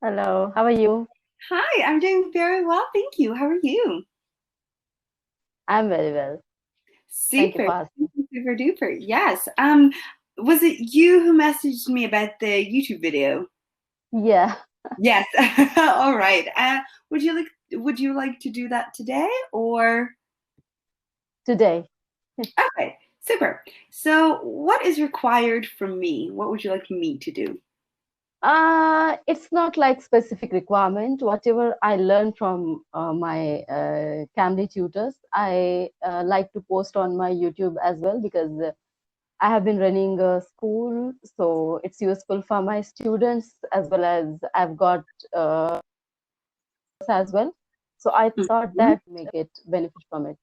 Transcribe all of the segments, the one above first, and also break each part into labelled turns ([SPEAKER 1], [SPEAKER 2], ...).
[SPEAKER 1] Hello, how are you?
[SPEAKER 2] Hi, I'm doing very well, thank you. How are you?
[SPEAKER 1] I'm very well. Thank you
[SPEAKER 2] Super,
[SPEAKER 1] for asking.
[SPEAKER 2] super duper. Yes. Was it you who messaged me about the YouTube video?
[SPEAKER 1] Yeah,
[SPEAKER 2] Yes. All right. Would you like to do that today or
[SPEAKER 1] today.
[SPEAKER 2] okay, super. So what is required from me? What would you like me to do?
[SPEAKER 1] It's not like specific requirement. Whatever I learned from my cambly tutors, I like to post on my YouTube as well because I have been running a school, so it's useful for my students as well as I've got as well. So I thought
[SPEAKER 2] Mhm.
[SPEAKER 1] that make it benefit from it.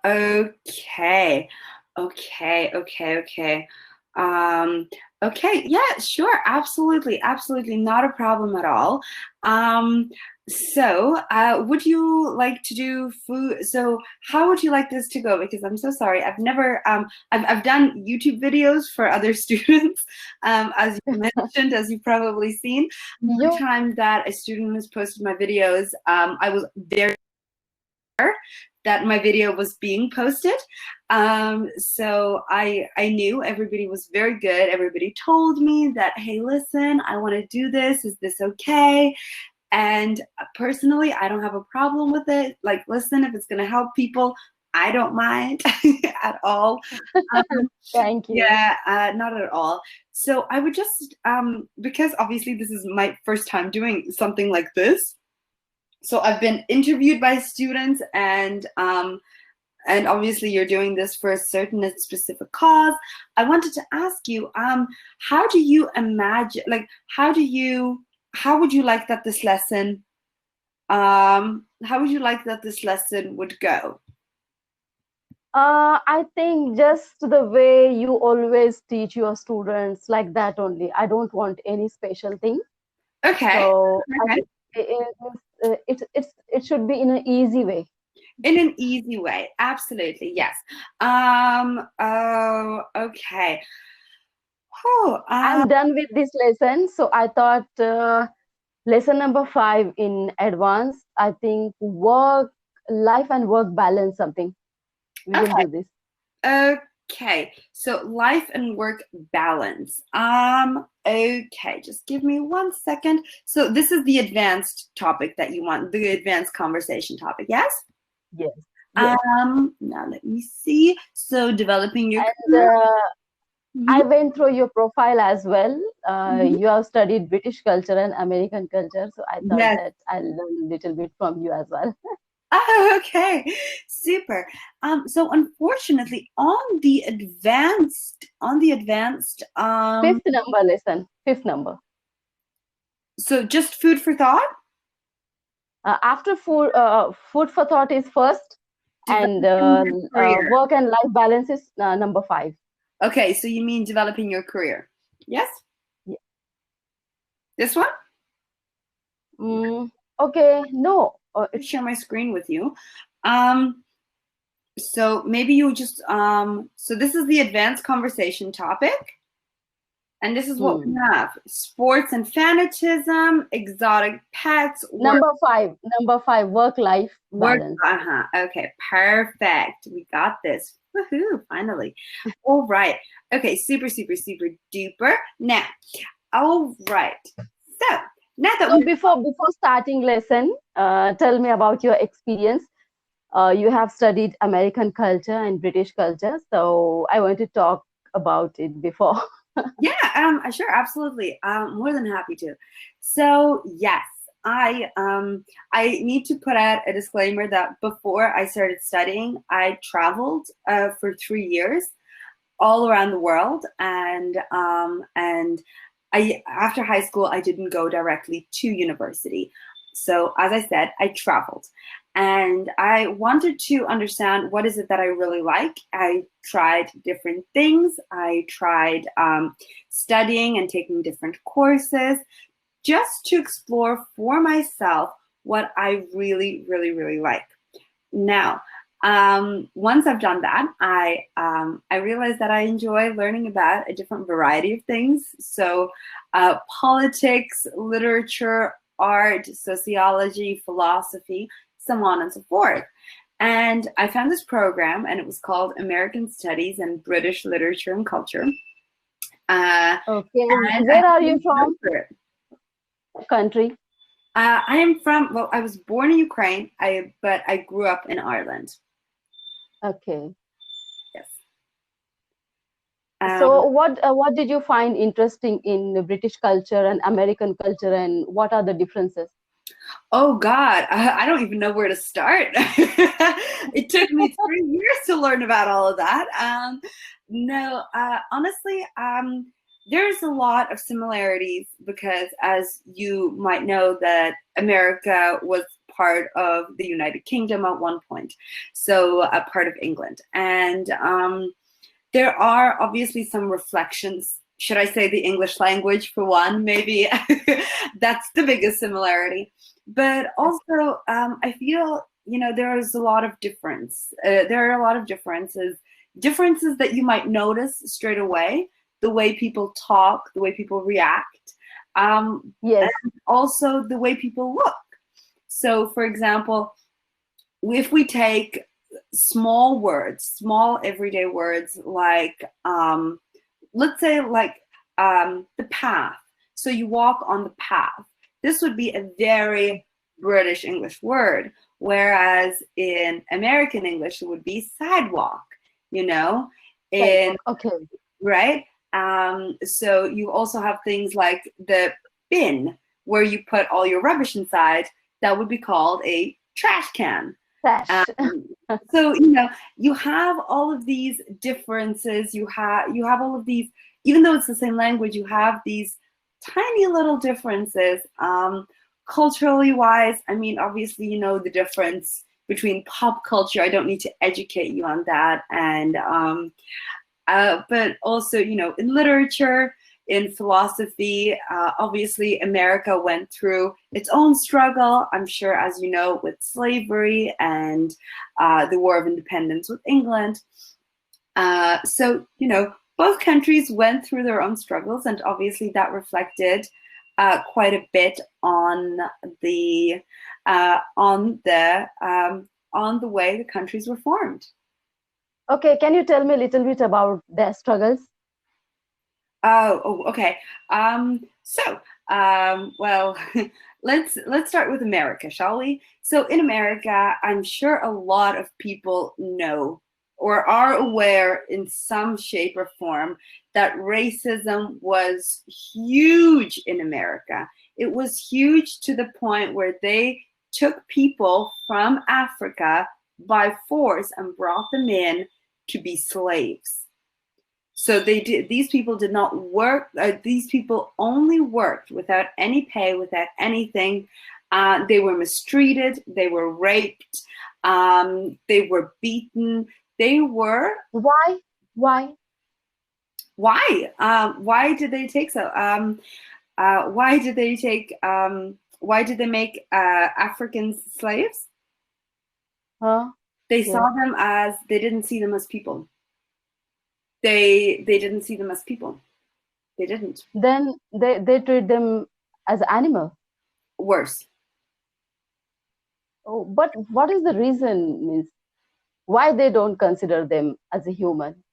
[SPEAKER 2] Okay. Okay. Um, okay, yeah, sure, absolutely, absolutely, not a problem at all. Would you like to do food? So, how would you like this to go? Because I'm so sorry, I've never, I've done YouTube videos for other students, as you mentioned, as you've probably seen. One
[SPEAKER 1] You
[SPEAKER 2] time that a student has posted my videos, I was there that my video was being posted. So I knew everybody was very good. Everybody told me that, hey, listen, I want to do this. Is this okay? And personally, I don't have a problem with it. Like, listen, if it's going to help people, I don't mind at all. Um,
[SPEAKER 1] Thank you.
[SPEAKER 2] yeah, not at all. So I would just, because obviously this is my first time doing something like this. So I've been interviewed by students, and obviously you're doing this for a certain and specific cause. I wanted to ask you, how do you imagine, like, how would you like that this lesson, how would you like that this lesson would go?
[SPEAKER 1] I think just the way you always teach your students, like that only. I don't want any special thing.
[SPEAKER 2] Okay,
[SPEAKER 1] So I
[SPEAKER 2] okay.
[SPEAKER 1] think it should be in an easy way.
[SPEAKER 2] In an easy way, absolutely, yes. Oh, okay. Oh,
[SPEAKER 1] I'm done with this lesson, so I thought lesson number 5 in advance. I think life and work balance something. We will
[SPEAKER 2] okay.
[SPEAKER 1] do this.
[SPEAKER 2] Okay, so life and work balance. Okay, just give me 1 second. So this is the advanced topic that you want, the advanced conversation topic, yes?
[SPEAKER 1] Yes, yes.
[SPEAKER 2] Now let me see. So developing your
[SPEAKER 1] And
[SPEAKER 2] career.
[SPEAKER 1] I
[SPEAKER 2] Mhm,
[SPEAKER 1] went through your profile as well.
[SPEAKER 2] mhm.
[SPEAKER 1] You have studied British culture and American culture, so I thought
[SPEAKER 2] Yes.
[SPEAKER 1] that I'll learn a little bit from you as well.
[SPEAKER 2] Oh, okay, super. So unfortunately, on the advanced,
[SPEAKER 1] Fifth number lesson, fifth number.
[SPEAKER 2] so just food for thought.
[SPEAKER 1] After food for thought is first, and
[SPEAKER 2] Developing your career.
[SPEAKER 1] work and life balance is number 5.
[SPEAKER 2] Okay, so you mean developing your career? Yes?
[SPEAKER 1] Yeah.
[SPEAKER 2] This one?
[SPEAKER 1] Okay, no,
[SPEAKER 2] Let me share my screen with you. Um, so maybe you just so this is the advanced conversation topic, and this is what we
[SPEAKER 1] hmm.
[SPEAKER 2] have: sports and fanatism, exotic pets, work.
[SPEAKER 1] Number 5, work life
[SPEAKER 2] Work.
[SPEAKER 1] balance.
[SPEAKER 2] Uh-huh. Okay, perfect. We got this. Woohoo! Finally. All right. Okay, super, super, super duper. Now, all right. So now that
[SPEAKER 1] So
[SPEAKER 2] we
[SPEAKER 1] before starting lesson, tell me about your experience. You have studied American culture and British culture, so I want to talk about it before.
[SPEAKER 2] yeah, sure, absolutely. More than happy to. So yes, I need to put out a disclaimer that before I started studying, I traveled for 3 years all around the world, and I after high school I didn't go directly to university. So as I said, I traveled, and I wanted to understand what is it that I really like. I tried different things. I tried studying and taking different courses just to explore for myself what I really, really, really like. Now, Once I've done that, I realized that I enjoy learning about a different variety of things. So politics, literature, art, sociology, philosophy, so on and so forth. And I found this program, and it was called American Studies and British Literature and Culture.
[SPEAKER 1] Okay.
[SPEAKER 2] And I
[SPEAKER 1] Where are you
[SPEAKER 2] really
[SPEAKER 1] from?
[SPEAKER 2] for it.
[SPEAKER 1] Country.
[SPEAKER 2] I am from, well, I was born in Ukraine, but I grew up in Ireland.
[SPEAKER 1] Okay.
[SPEAKER 2] Yes.
[SPEAKER 1] So what did you find interesting in the British culture and American culture, and what are the differences?
[SPEAKER 2] Oh God, I don't even know where to start. It took me 3 years to learn about all of that. No, honestly, there's a lot of similarities because, as you might know, that America was part of the United Kingdom at one point, so a part of England, and there are obviously some reflections. Should I say the English language for one? Maybe that's the biggest similarity. But also, I feel, there is a lot of difference. There are a lot of differences that you might notice straight away, the way people talk, the way people react,
[SPEAKER 1] Yes.
[SPEAKER 2] and also the way people look. So, for example, if we take small words, small everyday words like, let's say, like the path. So you walk on the path. This would be a very British English word, whereas in American English it would be sidewalk. In
[SPEAKER 1] Okay.
[SPEAKER 2] right. So you also have things like the bin, where you put all your rubbish inside. That would be called a trash can.
[SPEAKER 1] Trash.
[SPEAKER 2] So you have all of these differences. You have all of these, even though it's the same language, you have these tiny little differences. Culturally wise, I mean, obviously, the difference between pop culture. I don't need to educate you on that, and but also, in literature, in philosophy, obviously America went through its own struggle, I'm sure, as you know, with slavery and the War of Independence with England. So, both countries went through their own struggles, and obviously that reflected quite a bit on the way the countries were formed.
[SPEAKER 1] Okay, can you tell me a little bit about their struggles?
[SPEAKER 2] Okay. Well, let's start with America, shall we? So in America, I'm sure a lot of people know or are aware in some shape or form that racism was huge in America. It was huge to the point where they took people from Africa by force and brought them in to be slaves. So these people did not work. These people only worked without any pay, without anything. They were mistreated. They were raped. They were beaten. They were.
[SPEAKER 1] Why? Why?
[SPEAKER 2] Why? Why did they take so? Why did they take? Why did they make Africans slaves?
[SPEAKER 1] Huh?
[SPEAKER 2] They
[SPEAKER 1] Yeah.
[SPEAKER 2] saw them as, they didn't see them as people. They didn't see them as people. They didn't.
[SPEAKER 1] Then they treat them as animal.
[SPEAKER 2] Worse.
[SPEAKER 1] Oh, but what is the reason? Means why they don't consider them as a human?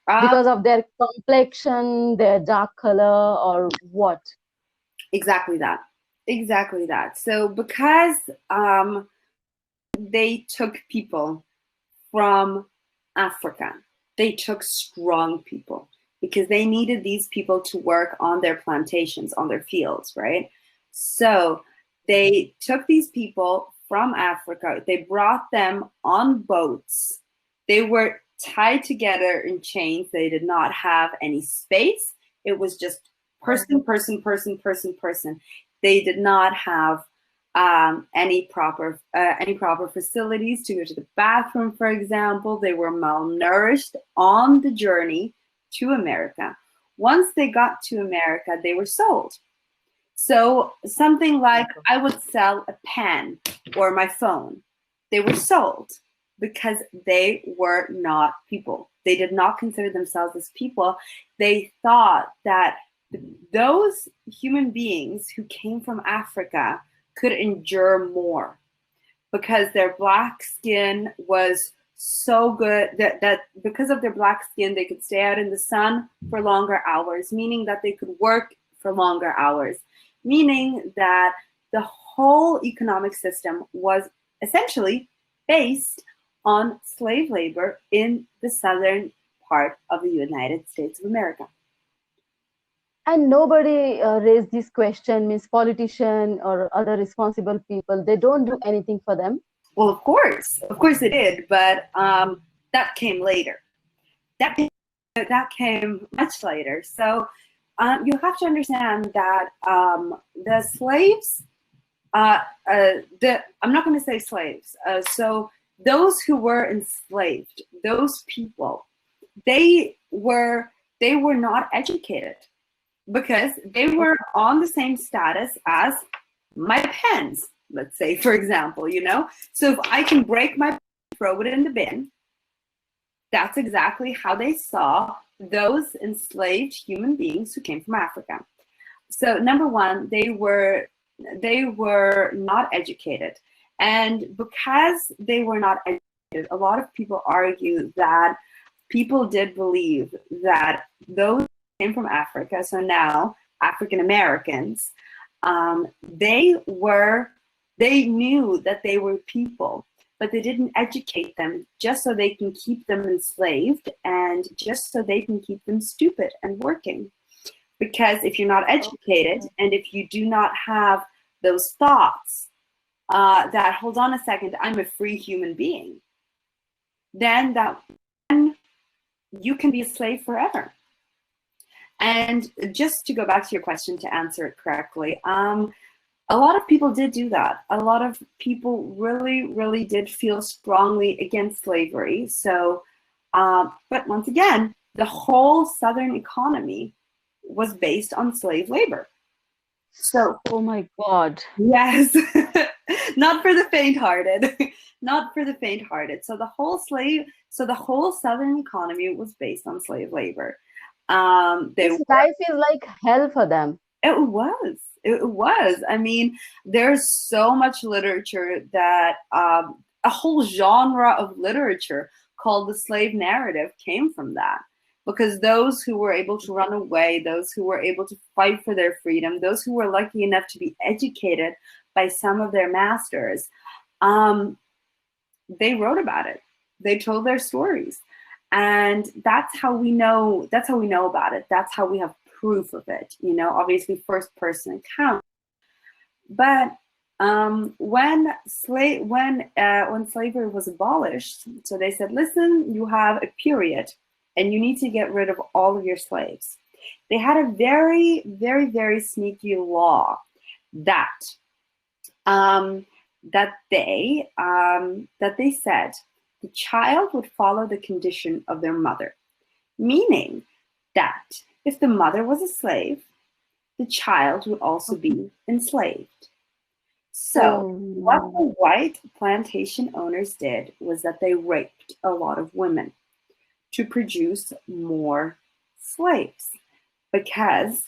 [SPEAKER 1] Because of their complexion, their dark color, or what?
[SPEAKER 2] Exactly that. Exactly that. So because they took people from Africa, they took strong people because they needed these people to work on their plantations, on their fields, right? So they took these people from Africa, they brought them on boats. They were tied together in chains. They did not have any space. It was just person, person, person, person, person. They did not have any proper facilities to go to the bathroom, for example. They were malnourished on the journey to America. Once they got to America, they were sold. So something like, I would sell a pen or my phone. They were sold. because they were not people. They did not consider themselves as people. They thought that those human beings who came from Africa could endure more because their black skin was so good that because of their black skin, they could stay out in the sun for longer hours, meaning that they could work for longer hours, meaning that the whole economic system was essentially based on slave labor in the southern part of the United States of America.
[SPEAKER 1] And nobody raised this question, means politician or other responsible people, they don't do anything for them.
[SPEAKER 2] Well, of course they did, but that came later. That came much later. So you have to understand that the slaves, I'm not going to say slaves. So those who were enslaved, those people, they were not educated because they were on the same status as my pens, let's say, for example, you know? So if I can break my pen, throw it in the bin, that's exactly how they saw those enslaved human beings who came from Africa. So number one, they were not educated. And because they were not educated, a lot of people argue that people did believe that those who came from Africa, so now African Americans, they knew that they were people, but they didn't educate them just so they can keep them enslaved and just so they can keep them stupid and working. Because if you're not educated and if you do not have those thoughts that, hold on a second, I'm a free human being, then you can be a slave forever. And just to go back to your question, to answer it correctly, a lot of people did do that. A lot of people really, really did feel strongly against slavery. So, but once again, the whole Southern economy was based on slave labor. So,
[SPEAKER 1] oh my God.
[SPEAKER 2] Yes, not for the faint-hearted, not for the faint-hearted. So the whole Southern economy was based on slave labor.
[SPEAKER 1] This life is like hell for them.
[SPEAKER 2] It was. It was. I mean, there's so much literature that a whole genre of literature called the slave narrative came from that. Because those who were able to run away, those who were able to fight for their freedom, those who were lucky enough to be educated by some of their masters, they wrote about it. They told their stories. And that's how we know about it. That's how we have proof of it, you know, obviously first person account. But when slavery was abolished, so they said, listen, you have a period and you need to get rid of all of your slaves. They had a very, very, very sneaky law that they said the child would follow the condition of their mother, meaning that if the mother was a slave, the child would also be enslaved. So what the white plantation owners did was that they raped a lot of women to produce more slaves, because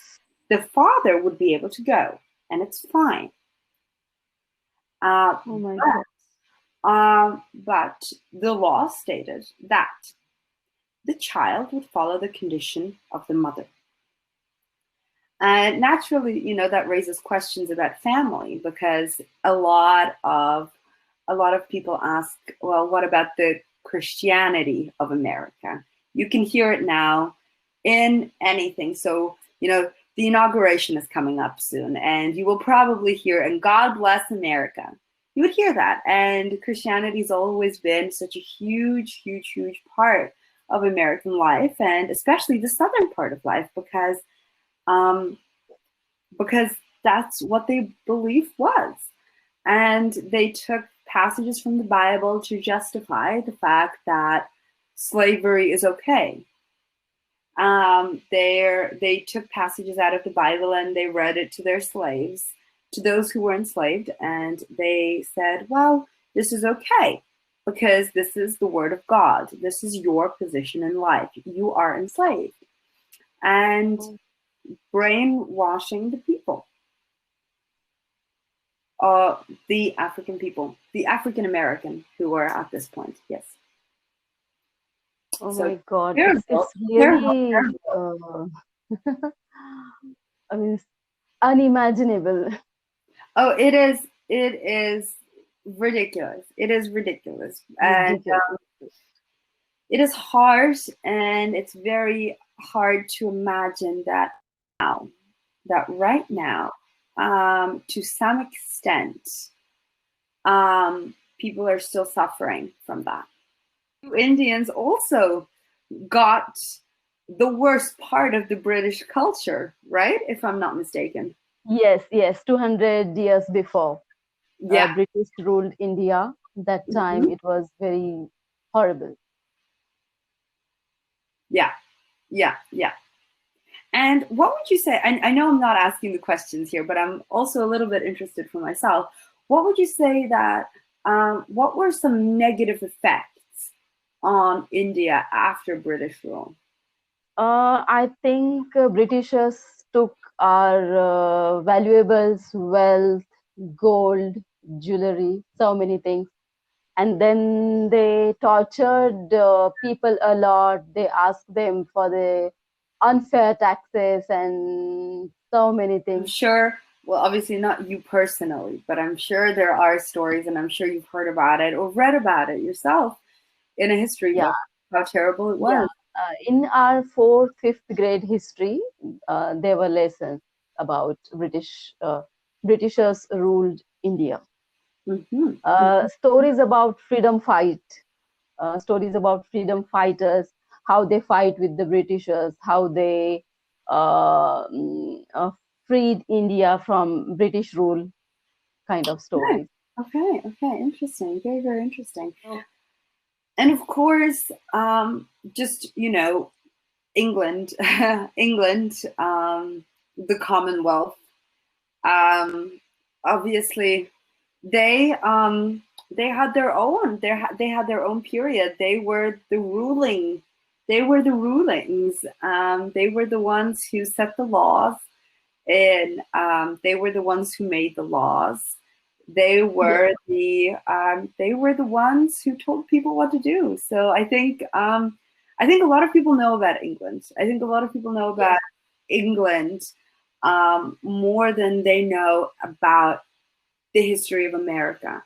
[SPEAKER 2] the father would be able to go, and it's fine. But the law stated that the child would follow the condition of the mother. And naturally, you know, that raises questions about family, because a lot of people ask, well, what about the Christianity of America? You can hear it now in anything. So, you know, the inauguration is coming up soon, and you will probably hear, and God bless America. You would hear that. And Christianity's always been such a huge, huge, huge part of American life, and especially the southern part of life, because that's what they believed was. And they took passages from the Bible to justify the fact that slavery is okay. They took passages out of the Bible and they read it to their slaves, to those who were enslaved, and they said, well, this is okay, because this is the word of God. This is your position in life. You are enslaved. And brainwashing the people, the African people, the African American who were at this point. Yes.
[SPEAKER 1] Oh
[SPEAKER 2] So
[SPEAKER 1] my God,
[SPEAKER 2] terrible,
[SPEAKER 1] it's
[SPEAKER 2] terrible,
[SPEAKER 1] really,
[SPEAKER 2] terrible.
[SPEAKER 1] I mean, it's unimaginable.
[SPEAKER 2] Oh, it is. It is ridiculous. It is ridiculous, and
[SPEAKER 1] Ridiculous.
[SPEAKER 2] it is harsh, and it's very hard to imagine that now, that right now, to some extent, people are still suffering from that. Indians also got the worst part of the British culture, right? If I'm not mistaken.
[SPEAKER 1] Yes, yes, 200 years before
[SPEAKER 2] Yeah.
[SPEAKER 1] British ruled India. That time
[SPEAKER 2] Mhm.
[SPEAKER 1] it was very horrible.
[SPEAKER 2] Yeah. Yeah. Yeah. And what would you say? I know I'm not asking the questions here, but I'm also a little bit interested for myself. What would you say that, what were some negative effects on India after British rule?
[SPEAKER 1] I think Britishers took our valuables, wealth, gold, jewelry, so many things. And then they tortured people a lot. They asked them for the unfair taxes and so many
[SPEAKER 2] I'm
[SPEAKER 1] things.
[SPEAKER 2] sure, well, obviously not you personally, but I'm sure there are stories, and I'm sure you've heard about it or read about it yourself in a history
[SPEAKER 1] Yeah,
[SPEAKER 2] book, how terrible it
[SPEAKER 1] yeah.
[SPEAKER 2] was.
[SPEAKER 1] In our fourth, fifth grade history, there were lessons about Britishers ruled India.
[SPEAKER 2] Hmm. Hmm.
[SPEAKER 1] Stories about freedom fight, stories about freedom fighters, how they fight with the Britishers, how they freed India from British rule, kind of
[SPEAKER 2] Okay,
[SPEAKER 1] stories.
[SPEAKER 2] okay, okay, interesting, very, very interesting. And of course, just, England, England, the Commonwealth, um, obviously, they they had their own they had their own period. They were the ruling. They were the rulings. They were the ones who set the laws, and they were the ones who made the laws.
[SPEAKER 1] Yes,
[SPEAKER 2] They were the ones who told people what to do. So I think a lot of people know about England. I think a lot of people know
[SPEAKER 1] yes.
[SPEAKER 2] about England more than they know about the history of America.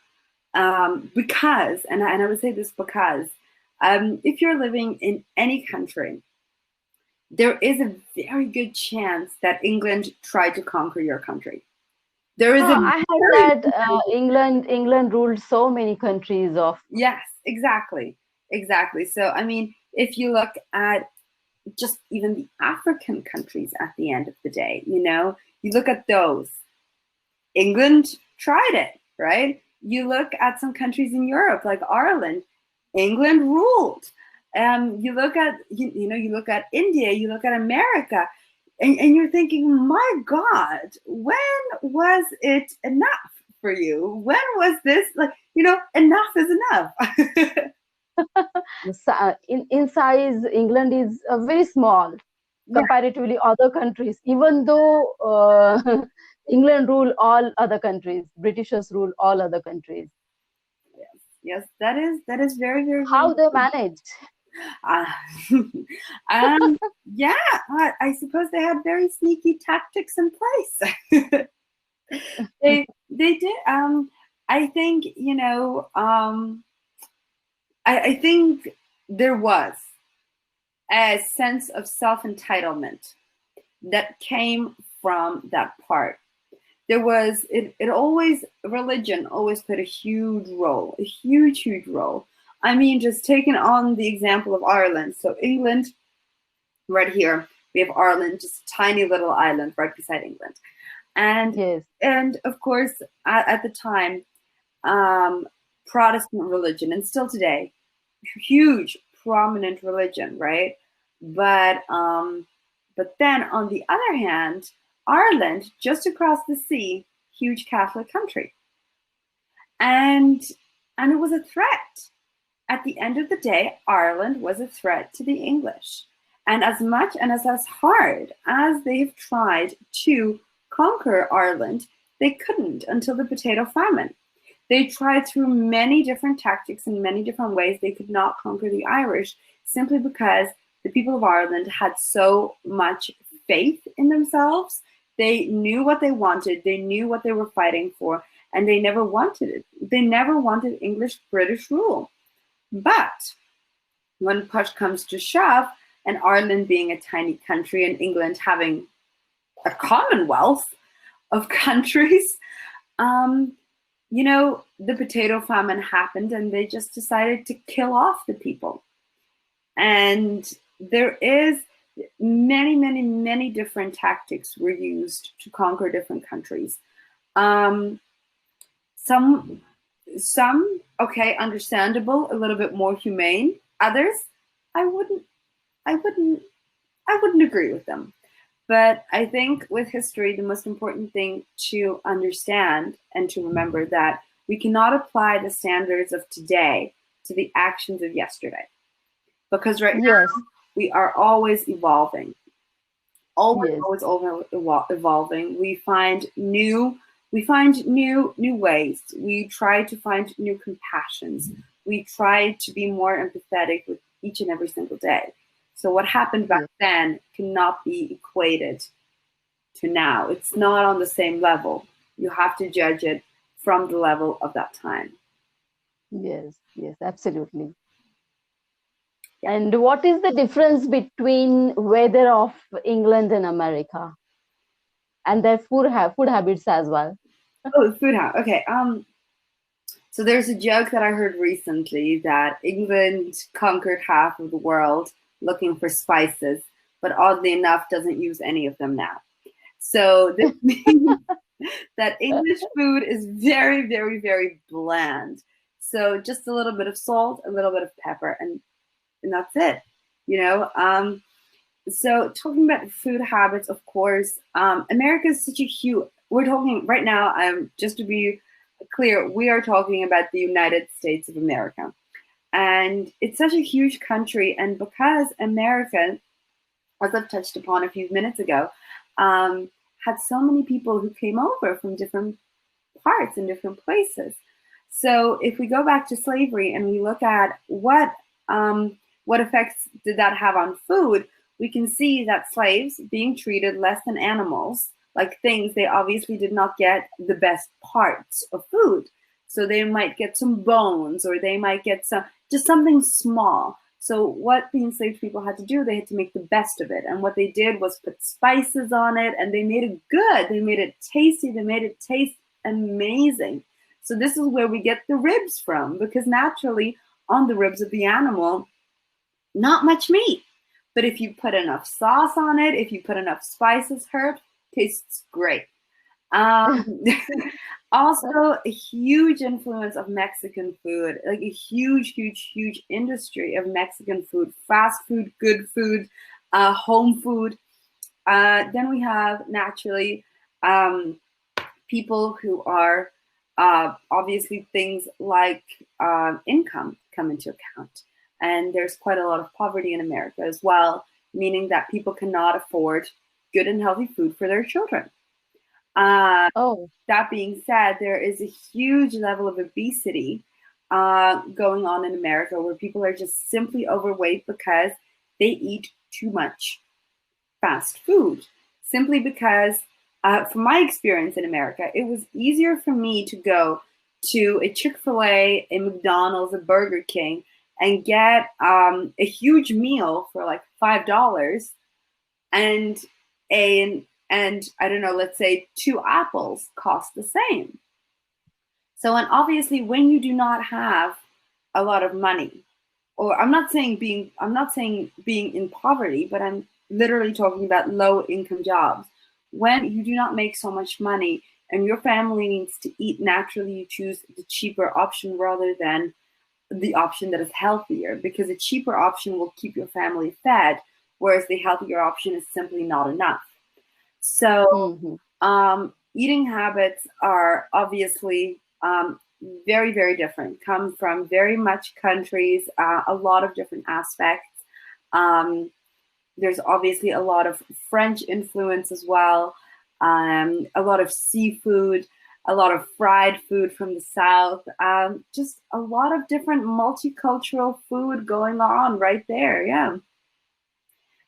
[SPEAKER 2] Because, and I would say this because, if you're living in any country, there is a very good chance that England tried to conquer your country. There is a
[SPEAKER 1] I heard
[SPEAKER 2] very
[SPEAKER 1] that England ruled so many countries of.
[SPEAKER 2] Yes, exactly, exactly. So I mean, if you look at just even the African countries at the end of the day, you look at those. England tried it, right? You look at some countries in Europe, like Ireland, England ruled. You look at you look at India, you look at America, and you're thinking, my God, when was it enough for you? When was this enough is enough?
[SPEAKER 1] In size, England is very small
[SPEAKER 2] Yeah,
[SPEAKER 1] comparatively other countries. Even though England rule all other countries, Britishers rule all other countries.
[SPEAKER 2] yes, yes, that is very, very, very
[SPEAKER 1] How they
[SPEAKER 2] true.
[SPEAKER 1] managed?
[SPEAKER 2] Uh, yeah, I suppose they had very sneaky tactics in place. They did. I think I think there was a sense of self entitlement that came from that part. There was it always religion always played a huge role, a huge, huge role. I mean, just taking on the example of Ireland. So England, right here, we have Ireland, just a tiny little island right beside England, and
[SPEAKER 1] Yes,
[SPEAKER 2] and of course at the time, um, Protestant religion, and still today, huge prominent religion, right? But but then on the other hand, Ireland, just across the sea, huge Catholic country, and and it was a threat. At the end of the day, Ireland was a threat to the English. And as much and as hard as they've tried to conquer Ireland, they couldn't until the potato famine. They tried through many different tactics and many different ways. They could not conquer the Irish simply because the people of Ireland had so much faith in themselves. They knew what they wanted, they knew what they were fighting for, and they never wanted it. They never wanted English-British rule. But when push comes to shove, and Ireland being a tiny country and England having a commonwealth of countries, the potato famine happened and they just decided to kill off the people. And there is many different tactics were used to conquer different countries. Some, okay, understandable, a little bit more humane. Others, I wouldn't agree with them. But I think with history, the most important thing to understand and to remember that we cannot apply the standards of today to the actions of yesterday. Because right now, we are always evolving. Always evolving. We find new ways. We try to find new compassions. We try to be more empathetic with each and every single day. So what happened back then cannot be equated to now. It's not on the same level. You have to judge it from the level of that time.
[SPEAKER 1] Yes, absolutely. And what is the difference between weather of England and America, and their food habits as well?
[SPEAKER 2] Oh, food habit. Okay. So there's a joke that I heard recently that England conquered half of the world looking for spices, but oddly enough, doesn't use any of them now. So this means that English food is very bland. So just a little bit of salt, a little bit of pepper, and that's it. So talking about food habits, of course, America is such a huge. We're talking right now. Just to be clear, we are talking about the United States of America, and it's such a huge country. And because America, as I've touched upon a few minutes ago, had so many people who came over from different parts and different places. So if we go back to slavery and we look at what effects did that have on food, we can see that slaves being treated less than animals, like things, they obviously did not get the best parts of food. So they might get some bones, or they might get just something small. So what the enslaved people had to do, they had to make the best of it. And what they did was put spices on it, and they made it good. They made it tasty. They made it taste amazing. So this is where we get the ribs from, because naturally on the ribs of the animal, not much meat. But if you put enough sauce on it, if you put enough spices, herbs, tastes great. Also, a huge influence of Mexican food, like a huge industry of Mexican food, fast food, good food, home food. Then we have naturally people who are obviously things like income come into account. And there's quite a lot of poverty in America as well, meaning that people cannot afford good and healthy food for their children. That being said, there is a huge level of obesity going on in America, where people are just simply overweight because they eat too much fast food. Simply because, from my experience in America, it was easier for me to go to a Chick-fil-A, a McDonald's, a Burger King, and get a huge meal for like $5, and I don't know, let's say 2 apples cost the same. So, and obviously when you do not have a lot of money, or I'm not saying being in poverty, but I'm literally talking about low income jobs. When you do not make so much money and your family needs to eat, naturally you choose the cheaper option rather than the option that is healthier, because a cheaper option will keep your family fed, whereas the healthier option is simply not enough. So eating habits are obviously very, very different, come from very much countries, a lot of different aspects. There's obviously a lot of French influence as well, a lot of seafood, a lot of fried food from the South, just a lot of different multicultural food going on right there. Yeah.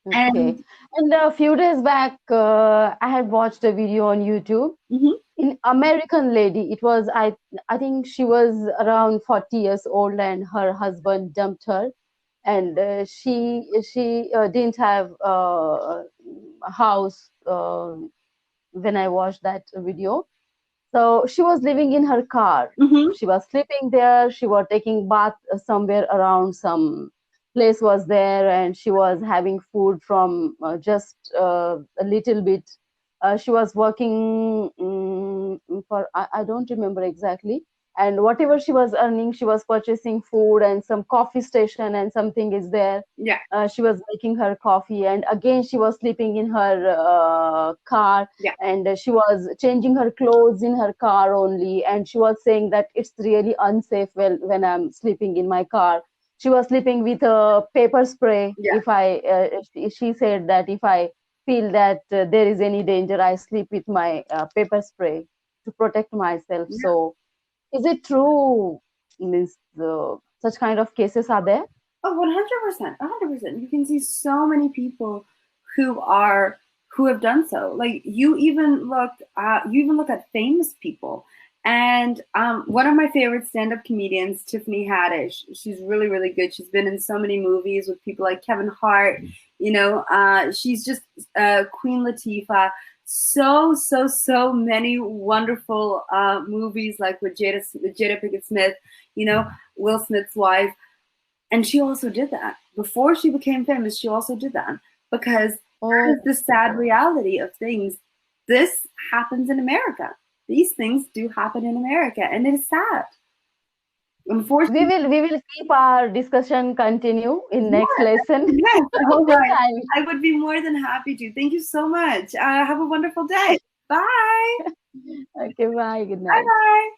[SPEAKER 1] Okay. And a few days back, I had watched a video on YouTube.
[SPEAKER 2] Mhm.
[SPEAKER 1] In American lady, it was I think she was around 40 years old, and her husband dumped her, and she didn't have a house when I watched that video. So she was living in her car.
[SPEAKER 2] Mhm.
[SPEAKER 1] She was sleeping there. She was taking bath somewhere around some place was there, and she was having food from just a little bit. She was working for I don't remember exactly. And whatever she was earning, she was purchasing food and some coffee station and something is there.
[SPEAKER 2] Yeah.
[SPEAKER 1] She was making her coffee, and again she was sleeping in her car,
[SPEAKER 2] Yeah.
[SPEAKER 1] and she was changing her clothes in her car only, and she was saying that it's really unsafe when I'm sleeping in my car. She was sleeping with a paper spray.
[SPEAKER 2] Yeah.
[SPEAKER 1] If I she said that if I feel that there is any danger, I sleep with my paper spray to protect myself.
[SPEAKER 2] Yeah.
[SPEAKER 1] So is it true, means such kind of cases are there?
[SPEAKER 2] Oh, 100%, 100%. You can see so many people who are who have done so. Like you even look at famous people. And one of my favorite stand-up comedians, Tiffany Haddish, she's really, really good. She's been in so many movies with people like Kevin Hart. You know, she's just Queen Latifah. So many wonderful movies, like with Jada Pinkett Smith. You know, Will Smith's wife. And she also did that. Before she became famous, she also did that. Because that is the sad reality of things. This happens in America. These things do happen in America, and it is sad. Unfortunately,
[SPEAKER 1] We will keep our discussion continue in next lesson.
[SPEAKER 2] yes, all right.
[SPEAKER 1] I
[SPEAKER 2] I would be more than happy to. Thank you so much. Have a wonderful day. Bye.
[SPEAKER 1] Okay, bye. Good
[SPEAKER 2] Bye
[SPEAKER 1] night.
[SPEAKER 2] bye.